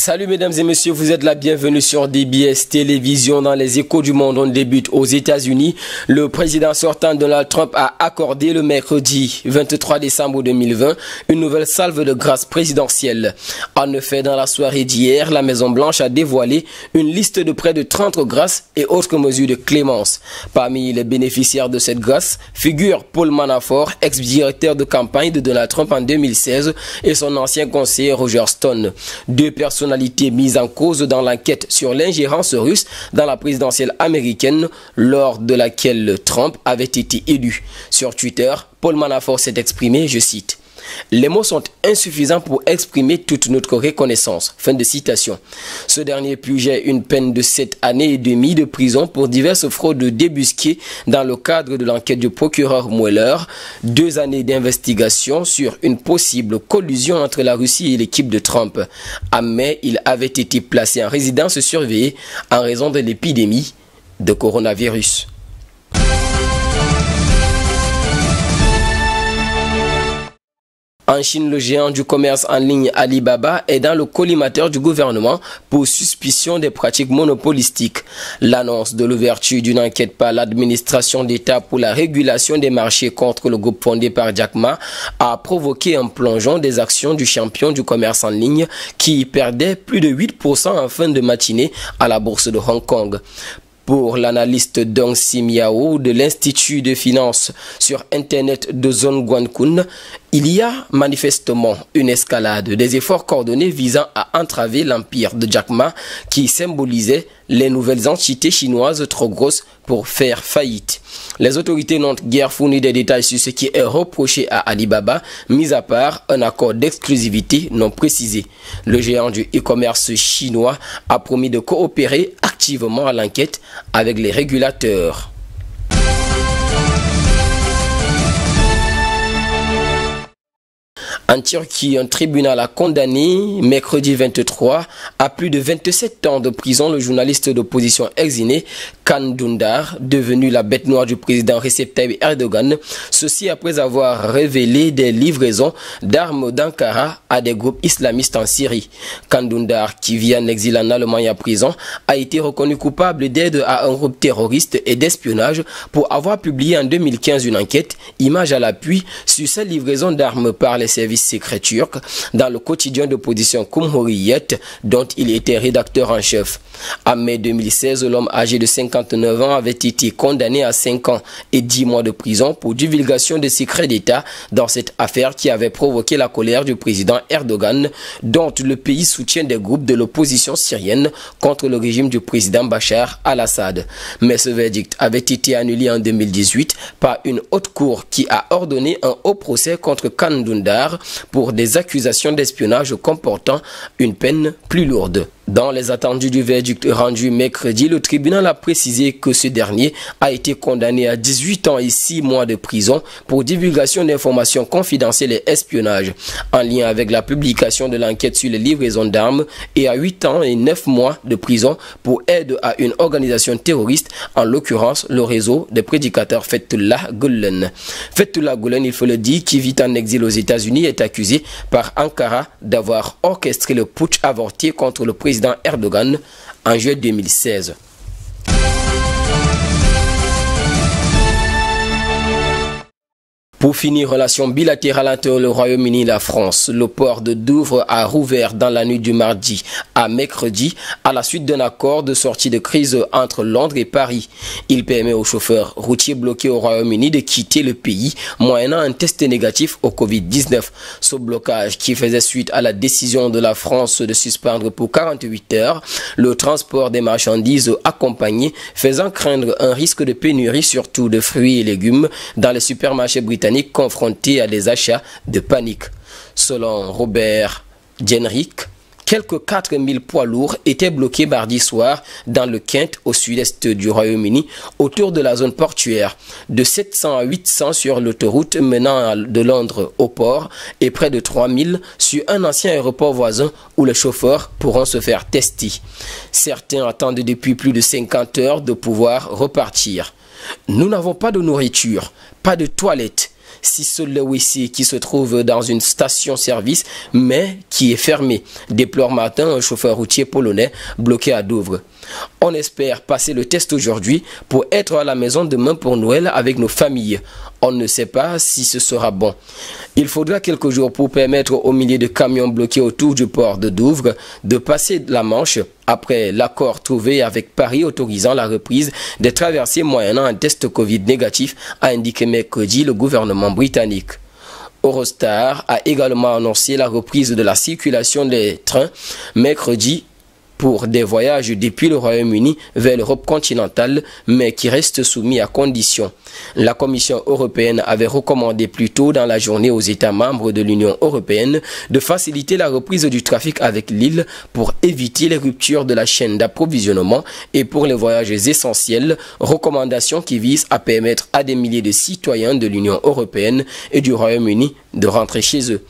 Salut mesdames et messieurs, vous êtes la bienvenue sur DBS Télévision. Dans les échos du monde, on débute aux États-Unis. Le président sortant Donald Trump a accordé le mercredi 23 décembre 2020 une nouvelle salve de grâce présidentielle. En effet, dans la soirée d'hier, la Maison-Blanche a dévoilé une liste de près de 30 grâces et autres mesures de clémence. Parmi les bénéficiaires de cette grâce figurent Paul Manafort, ex-directeur de campagne de Donald Trump en 2016, et son ancien conseiller Roger Stone. Deux personnalités mises en cause dans l'enquête sur l'ingérence russe dans la présidentielle américaine lors de laquelle Trump avait été élu. Sur Twitter, Paul Manafort s'est exprimé, je cite: « Les mots sont insuffisants pour exprimer toute notre reconnaissance. » Fin de citation. Ce dernier purgeait une peine de 7 années et demie de prison pour diverses fraudes débusquées dans le cadre de l'enquête du procureur Mueller, 2 années d'investigation sur une possible collusion entre la Russie et l'équipe de Trump. En mai, il avait été placé en résidence surveillée en raison de l'épidémie de coronavirus. En Chine, le géant du commerce en ligne Alibaba est dans le collimateur du gouvernement pour suspicion des pratiques monopolistiques. L'annonce de l'ouverture d'une enquête par l'administration d'État pour la régulation des marchés contre le groupe fondé par Jack Ma a provoqué un plongeon des actions du champion du commerce en ligne qui perdait plus de 8% en fin de matinée à la bourse de Hong Kong. Pour l'analyste Dong Si Miao de l'Institut de finance sur Internet de Zhong Guankun, il y a manifestement une escalade des efforts coordonnés visant à entraver l'empire de Jack Ma qui symbolisait les nouvelles entités chinoises trop grosses pour faire faillite. Les autorités n'ont guère fourni des détails sur ce qui est reproché à Alibaba, mis à part un accord d'exclusivité non précisé. Le géant du e-commerce chinois a promis de coopérer activement à l'enquête avec les régulateurs. En Turquie, un tribunal a condamné mercredi 23 à plus de 27 ans de prison le journaliste d'opposition exilé Can Dündar, devenu la bête noire du président Recep Tayyip Erdogan, ceci après avoir révélé des livraisons d'armes d'Ankara à des groupes islamistes en Syrie. Can Dündar, qui vit en exil en Allemagne à prison, a été reconnu coupable d'aide à un groupe terroriste et d'espionnage pour avoir publié en 2015 une enquête, image à l'appui, sur ces livraisons d'armes par les services secrets turcs dans le quotidien d'opposition Cumhuriyet dont il était rédacteur en chef. En mai 2016, l'homme âgé de 59 ans avait été condamné à 5 ans et 10 mois de prison pour divulgation de secrets d'État dans cette affaire qui avait provoqué la colère du président Erdogan, dont le pays soutient des groupes de l'opposition syrienne contre le régime du président Bachar al-Assad. Mais ce verdict avait été annulé en 2018 par une haute cour qui a ordonné un haut procès contre Can Dündar pour des accusations d'espionnage comportant une peine plus lourde. Dans les attendus du verdict rendu mercredi, le tribunal a précisé que ce dernier a été condamné à 18 ans et 6 mois de prison pour divulgation d'informations confidentielles et espionnage en lien avec la publication de l'enquête sur les livraisons d'armes et à 8 ans et 9 mois de prison pour aide à une organisation terroriste, en l'occurrence le réseau des prédicateurs Fethullah Gülen. Fethullah Gülen, il faut le dire, qui vit en exil aux États-Unis, est accusé par Ankara d'avoir orchestré le putsch avorté contre le président Erdogan en juillet 2016. Pour finir, relation bilatérale entre le Royaume-Uni et la France. Le port de Douvres a rouvert dans la nuit du mardi à mercredi à la suite d'un accord de sortie de crise entre Londres et Paris. Il permet aux chauffeurs routiers bloqués au Royaume-Uni de quitter le pays moyennant un test négatif au Covid-19. Ce blocage, qui faisait suite à la décision de la France de suspendre pour 48 heures le transport des marchandises accompagnées, faisant craindre un risque de pénurie surtout de fruits et légumes dans les supermarchés britanniques confrontés à des achats de panique. Selon Robert Jenrick, quelques 4000 poids lourds étaient bloqués mardi soir dans le Kent au sud-est du Royaume-Uni autour de la zone portuaire, de 700 à 800 sur l'autoroute menant de Londres au port et près de 3000 sur un ancien aéroport voisin où les chauffeurs pourront se faire tester. Certains attendent depuis plus de 50 heures de pouvoir repartir. Nous n'avons pas de nourriture, pas de toilettes. si seul le WC qui se trouve dans une station-service, mais qui est fermée, déplore Martin, un chauffeur routier polonais bloqué à Douvres. On espère passer le test aujourd'hui pour être à la maison demain pour Noël avec nos familles. On ne sait pas si ce sera bon. Il faudra quelques jours pour permettre aux milliers de camions bloqués autour du port de Douvres de passer la Manche après l'accord trouvé avec Paris autorisant la reprise des traversées moyennant un test Covid négatif, a indiqué mercredi le gouvernement britannique. Eurostar a également annoncé la reprise de la circulation des trains mercredi pour des voyages depuis le Royaume-Uni vers l'Europe continentale, mais qui restent soumis à conditions. La Commission européenne avait recommandé plus tôt dans la journée aux États membres de l'Union européenne de faciliter la reprise du trafic avec l'île pour éviter les ruptures de la chaîne d'approvisionnement et pour les voyages essentiels, recommandations qui visent à permettre à des milliers de citoyens de l'Union européenne et du Royaume-Uni de rentrer chez eux.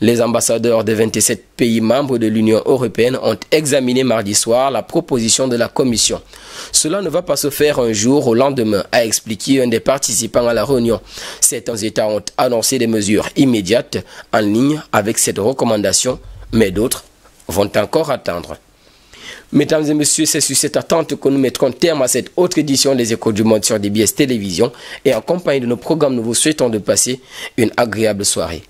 Les ambassadeurs des 27 pays membres de l'Union européenne ont examiné mardi soir la proposition de la Commission. Cela ne va pas se faire un jour au lendemain, a expliqué un des participants à la réunion. Certains États ont annoncé des mesures immédiates en ligne avec cette recommandation, mais d'autres vont encore attendre. Mesdames et messieurs, c'est sur cette attente que nous mettrons terme à cette autre édition des Échos du Monde sur DBS Télévision et en compagnie de nos programmes, nous vous souhaitons de passer une agréable soirée.